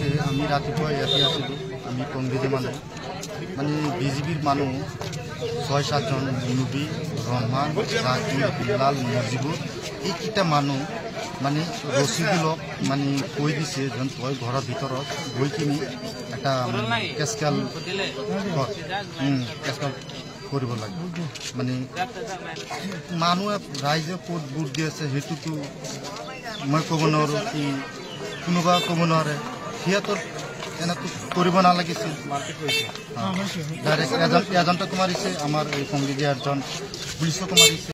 হৈছে আমি ৰাতিপুৱা ইয়াতে আছিলোঁ আমি কংগ্ৰেছৰ মানুহ মানে বিজেপিৰ মানুহ ৬-৭ জন মুনুবী ৰহমান জাকিৰ বিলাল মুজিবুৰ এইকেইটা মানুহ মানে ৰচিদুলক মানে কৈ দিছে যেন তই ঘৰৰ ভিতৰত গৈ কিনি এটা কেচকাল কৰিব লাগে মানে মানুহে ৰাইজে ক'ত ভোট দি আছে সেইটোতো মই ক'ব নোৱাৰোঁ কি কোনোবা ক'ব নোৱাৰে সিহঁতৰ এনেকৈ কৰিব নালাগিছিল ডাইৰেক্ট এজেণ্টকো মাৰিছে আমাৰ এই কংগ্ৰেছৰ এজন পুলিচকো মাৰিছে